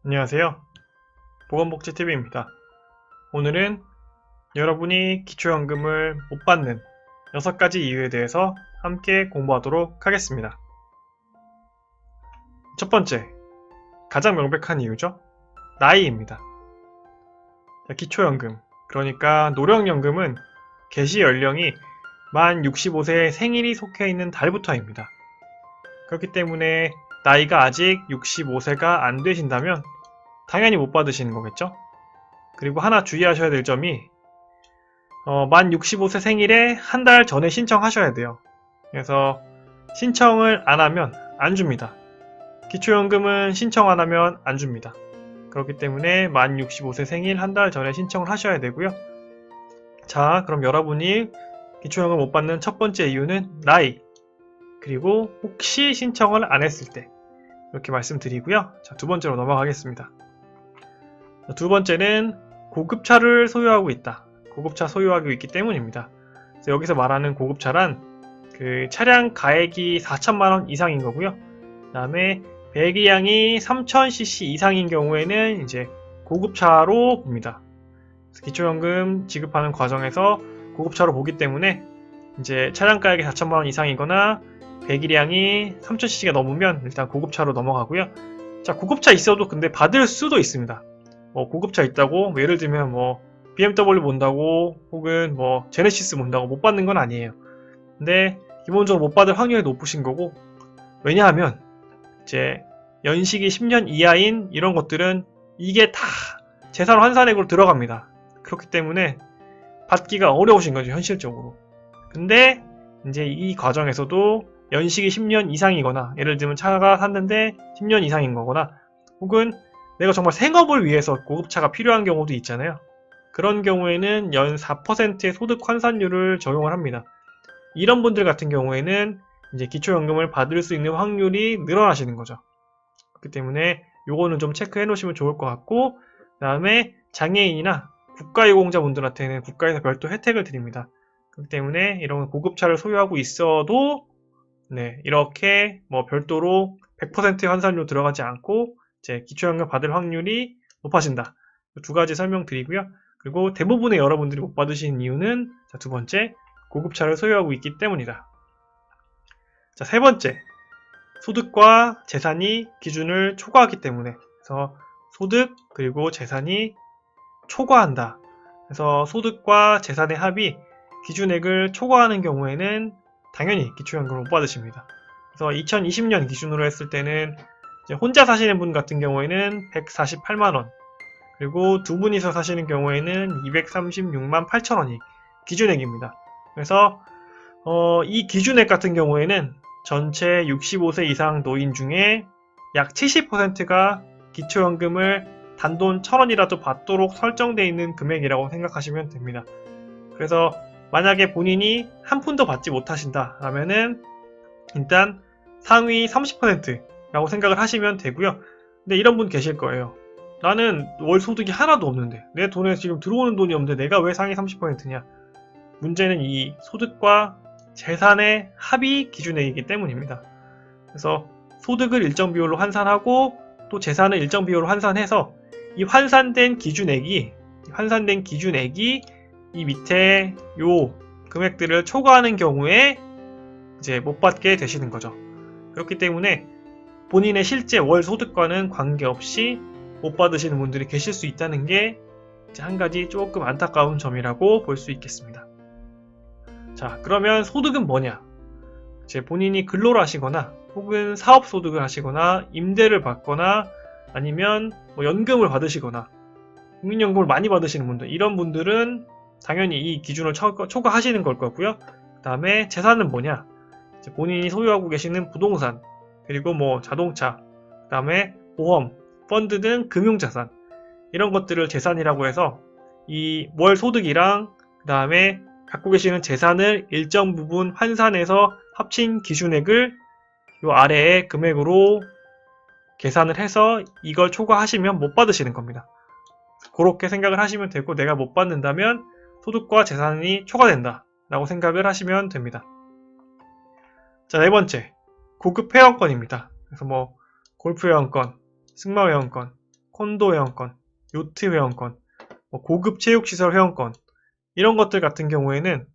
안녕하세요. 보건복지TV입니다. 오늘은 여러분이 기초연금을 못 받는 6가지 이유에 대해서 함께 공부하도록 하겠습니다. 첫 번째, 가장 명백한 이유죠. 나이입니다. 기초연금, 그러니까 노령연금은 개시 연령이 만 65세 생일이 속해 있는 달부터입니다. 그렇기 때문에 나이가 아직 65세가 안 되신다면 당연히 못 받으시는 거겠죠? 그리고 하나 주의하셔야 될 점이 만 65세 생일에 한 달 전에 신청하셔야 돼요. 그래서 신청을 안 하면 안 줍니다. 기초연금은 신청 안 하면 안 줍니다. 그렇기 때문에 만 65세 생일 한 달 전에 신청을 하셔야 되고요. 자, 그럼 여러분이 기초연금 못 받는 첫 번째 이유는 나이, 그리고 혹시 신청을 안 했을 때, 이렇게 말씀드리고요. 자, 두 번째로 넘어가겠습니다. 두 번째는 고급차를 소유하고 있다. 고급차 소유하고 있기 때문입니다. 그래서 여기서 말하는 고급차란 그 차량 가액이 4천만원 이상인 거고요. 그 다음에 배기량이 3000cc 이상인 경우에는 이제 고급차로 봅니다. 기초연금 지급하는 과정에서 고급차로 보기 때문에 이제 차량 가액이 4천만원 이상이거나 배기량이 3000cc가 넘으면 일단 고급차로 넘어가고요. 자, 고급차 있어도 근데 받을 수도 있습니다. 고급차 있다고 예를 들면 BMW 본다고 혹은 제네시스 본다고 못 받는 건 아니에요. 근데 기본적으로 못 받을 확률이 높으신 거고, 왜냐하면 이제 연식이 10년 이하인 이런 것들은 이게 다 재산 환산액으로 들어갑니다. 그렇기 때문에 받기가 어려우신 거죠, 현실적으로. 근데 이제 이 과정에서도 연식이 10년 이상이거나, 예를 들면 차가 샀는데 10년 이상인 거거나, 혹은 내가 정말 생업을 위해서 고급차가 필요한 경우도 있잖아요. 그런 경우에는 연 4%의 소득 환산율을 적용을 합니다. 이런 분들 같은 경우에는 이제 기초연금을 받을 수 있는 확률이 늘어나시는 거죠. 그렇기 때문에 요거는 좀 체크해 놓으시면 좋을 것 같고, 그 다음에 장애인이나 국가유공자분들한테는 국가에서 별도 혜택을 드립니다. 그렇기 때문에 이런 고급차를 소유하고 있어도 이렇게 별도로 100%의 환산료 들어가지 않고 이제 기초연금 받을 확률이 높아진다. 두 가지 설명드리고요. 그리고 대부분의 여러분들이 못 받으시는 이유는 두 번째, 고급차를 소유하고 있기 때문이다. 자, 세 번째, 소득과 재산이 기준을 초과하기 때문에. 그래서 소득 그리고 재산이 초과한다. 그래서 소득과 재산의 합이 기준액을 초과하는 경우에는 당연히 기초연금을 못 받으십니다. 그래서 2020년 기준으로 했을 때는 이제 혼자 사시는 분 같은 경우에는 148만원, 그리고 두 분이서 사시는 경우에는 236만 8천원이 기준액입니다. 그래서 이 기준액 같은 경우에는 전체 65세 이상 노인 중에 약 70%가 기초연금을 단돈 1000원이라도 받도록 설정되어 있는 금액이라고 생각하시면 됩니다. 그래서 만약에 본인이 한 푼도 받지 못하신다 라면은 일단 상위 30%라고 생각을 하시면 되고요. 근데 이런 분 계실 거예요. 나는 월 소득이 하나도 없는데, 내 돈에 지금 들어오는 돈이 없는데 내가 왜 상위 30%냐? 문제는 이 소득과 재산의 합이 기준액이기 때문입니다. 그래서 소득을 일정 비율로 환산하고 또 재산을 일정 비율로 환산해서 이 환산된 기준액이 이 밑에 요 금액들을 초과하는 경우에 이제 못 받게 되시는 거죠. 그렇기 때문에 본인의 실제 월 소득과는 관계없이 못 받으시는 분들이 계실 수 있다는 게 한 가지 조금 안타까운 점이라고 볼 수 있겠습니다. 자, 그러면 소득은 뭐냐? 이제 본인이 근로를 하시거나 혹은 사업소득을 하시거나 임대를 받거나 아니면 연금을 받으시거나 국민연금을 많이 받으시는 분들, 이런 분들은 당연히 이 기준을 초과하시는 걸 거고요. 그 다음에 재산은 뭐냐? 이제 본인이 소유하고 계시는 부동산, 그리고 자동차, 그 다음에 보험, 펀드 등 금융자산, 이런 것들을 재산이라고 해서 이 월 소득이랑 그 다음에 갖고 계시는 재산을 일정 부분 환산해서 합친 기준액을 요 아래의 금액으로 계산을 해서 이걸 초과하시면 못 받으시는 겁니다. 그렇게 생각을 하시면 되고, 내가 못 받는다면 소득과 재산이 초과된다 라고 생각을 하시면 됩니다. 자, 네 번째, 고급 회원권입니다. 그래서 골프 회원권, 승마 회원권, 콘도 회원권, 요트 회원권, 뭐 고급 체육시설 회원권 이런 것들 같은 경우에는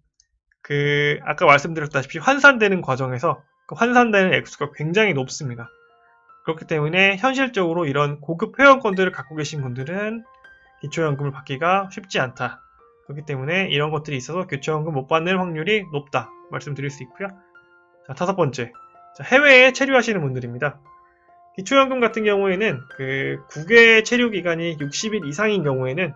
아까 말씀드렸다시피 환산되는 과정에서 그 환산되는 액수가 굉장히 높습니다. 그렇기 때문에 현실적으로 이런 고급 회원권들을 갖고 계신 분들은 기초연금을 받기가 쉽지 않다. 그렇기 때문에 이런 것들이 있어서 기초연금 못 받는 확률이 높다 말씀드릴 수 있고요. 자, 5번째, 해외에 체류하시는 분들입니다. 기초연금 같은 경우에는 국외 체류 기간이 60일 이상인 경우에는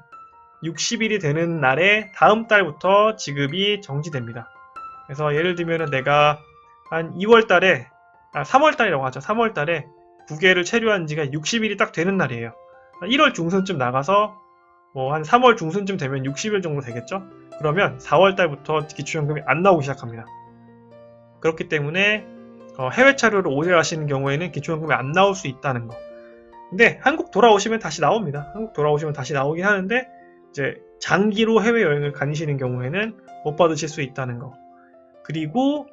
60일이 되는 날에 다음 달부터 지급이 정지됩니다. 그래서 예를 들면 내가 한 2월 달에 3월 달이라고 하죠. 3월 달에 국외를 체류한 지가 60일이 딱 되는 날이에요. 1월 중순쯤 나가서 뭐 한 3월 중순쯤 되면 60일 정도 되겠죠? 그러면 4월 달부터 기초연금이 안 나오기 시작합니다. 그렇기 때문에 해외 체류를 오래 하시는 경우에는 기초연금이 안 나올 수 있다는 거. 근데 한국 돌아오시면 다시 나옵니다. 한국 돌아오시면 다시 나오긴 하는데 이제 장기로 해외여행을 다니시는 경우에는 못 받으실 수 있다는 거. 그리고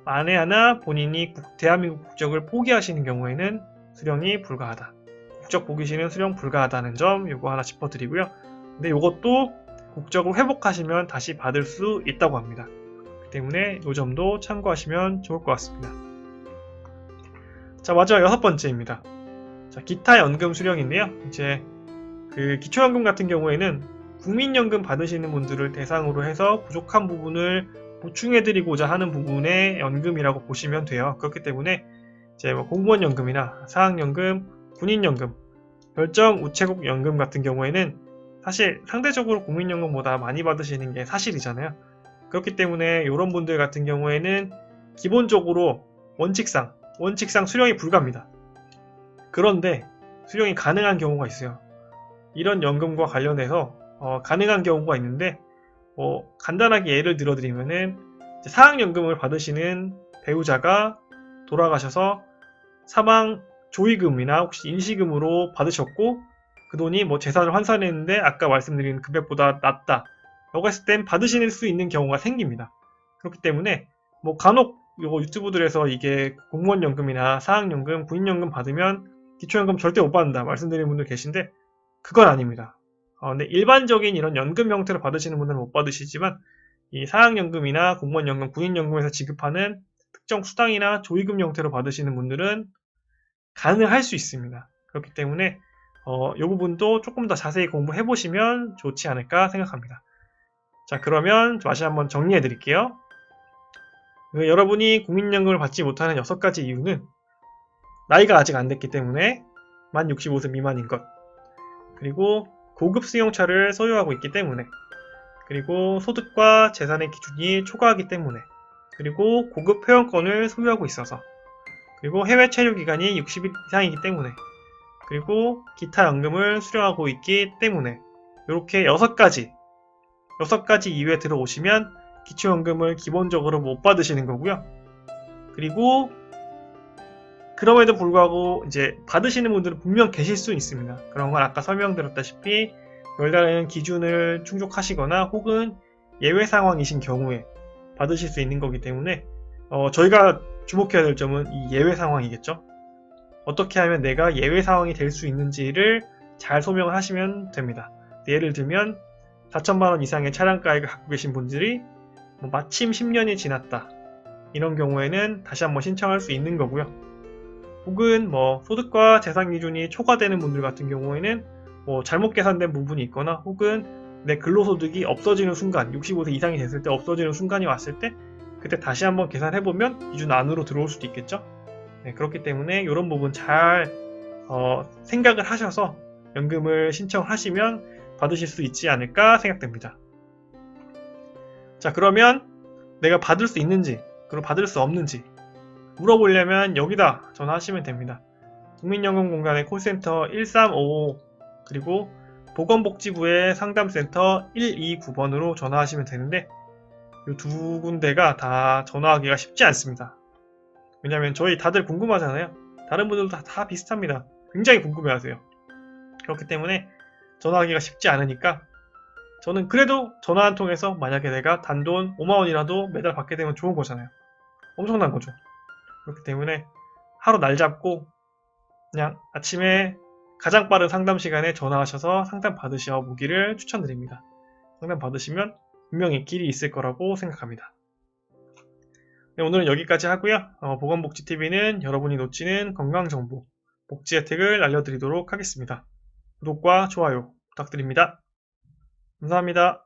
만에 하나 본인이 대한민국 국적을 포기하시는 경우에는 수령이 불가하다. 국적 포기시는 수령 불가하다는 점 요거 하나 짚어드리고요. 근데 요것도 국적을 회복하시면 다시 받을 수 있다고 합니다. 그렇기 때문에 요 점도 참고하시면 좋을 것 같습니다. 자, 마지막 6번째입니다. 자, 기타 연금 수령인데요. 이제 기초연금 같은 경우에는 국민연금 받으시는 분들을 대상으로 해서 부족한 부분을 보충해드리고자 하는 부분의 연금이라고 보시면 돼요. 그렇기 때문에 이제 뭐 공무원연금이나 사학연금, 군인연금, 별정 우체국 연금 같은 경우에는 사실 상대적으로 국민연금보다 많이 받으시는 게 사실이잖아요. 그렇기 때문에 이런 분들 같은 경우에는 기본적으로 원칙상 수령이 불가합니다. 그런데 수령이 가능한 경우가 있어요. 이런 연금과 관련해서 가능한 경우가 있는데 간단하게 예를 들어드리면은 사학연금을 받으시는 배우자가 돌아가셔서 사망 조의금이나 혹시 인시금으로 받으셨고 그 돈이 뭐 재산을 환산했는데 아까 말씀드린 금액보다 낮다 라고 했을 땐 받으실 수 있는 경우가 생깁니다. 그렇기 때문에 뭐 간혹 요거 유튜브들에서 이게 공무원연금이나 사학연금, 군인연금 받으면 기초연금 절대 못 받는다 말씀드리는 분들 계신데 그건 아닙니다. 근데 일반적인 이런 연금 형태로 받으시는 분들은 못 받으시지만 이 사학연금이나 공무원연금, 군인연금에서 지급하는 특정 수당이나 조의금 형태로 받으시는 분들은 가능할 수 있습니다. 그렇기 때문에 이 부분도 조금 더 자세히 공부해 보시면 좋지 않을까 생각합니다. 자, 그러면 다시 한번 정리해 드릴게요. 여러분이 국민연금을 받지 못하는 6가지 이유는 나이가 아직 안 됐기 때문에 만 65세 미만인 것, 그리고 고급 승용차를 소유하고 있기 때문에, 그리고 소득과 재산의 기준이 초과하기 때문에, 그리고 고급 회원권을 소유하고 있어서, 그리고 해외 체류 기간이 60일 이상이기 때문에, 그리고 기타 연금을 수령하고 있기 때문에 이렇게 6가지 이유에 들어오시면 기초연금을 기본적으로 못 받으시는 거고요. 그리고 그럼에도 불구하고 이제 받으시는 분들은 분명 계실 수 있습니다. 그런 건 아까 설명드렸다시피 별다른 기준을 충족하시거나 혹은 예외 상황이신 경우에 받으실 수 있는 거기 때문에 저희가 주목해야 될 점은 이 예외 상황이겠죠. 어떻게 하면 내가 예외 상황이 될 수 있는지를 잘 소명을 하시면 됩니다. 예를 들면 4천만원 이상의 차량가액을 갖고 계신 분들이 마침 10년이 지났다. 이런 경우에는 다시 한번 신청할 수 있는 거고요. 혹은 소득과 재산 기준이 초과되는 분들 같은 경우에는 잘못 계산된 부분이 있거나 혹은 내 근로소득이 없어지는 순간, 65세 이상이 됐을 때 없어지는 순간이 왔을 때 그때 다시 한번 계산해보면 기준 안으로 들어올 수도 있겠죠. 네, 그렇기 때문에 이런 부분 잘 생각을 하셔서 연금을 신청하시면 받으실 수 있지 않을까 생각됩니다. 자, 그러면 내가 받을 수 있는지 그리고 받을 수 없는지 물어보려면 여기다 전화하시면 됩니다. 국민연금공단의 콜센터 1355 그리고 보건복지부의 상담센터 129번으로 전화하시면 되는데 이 두 군데가 다 전화하기가 쉽지 않습니다. 왜냐하면 저희 다들 궁금하잖아요. 다른 분들도 다 비슷합니다. 굉장히 궁금해하세요. 그렇기 때문에 전화하기가 쉽지 않으니까 저는 그래도 전화 한 통해서 만약에 내가 단돈 5만원이라도 매달 받게 되면 좋은 거잖아요. 엄청난 거죠. 그렇기 때문에 하루 날 잡고 그냥 아침에 가장 빠른 상담 시간에 전화하셔서 상담 받으셔 보기를 추천드립니다. 상담 받으시면 분명히 길이 있을 거라고 생각합니다. 네, 오늘은 여기까지 하고요. 보건복지TV는 여러분이 놓치는 건강정보, 복지 혜택을 알려드리도록 하겠습니다. 구독과 좋아요 부탁드립니다. 감사합니다.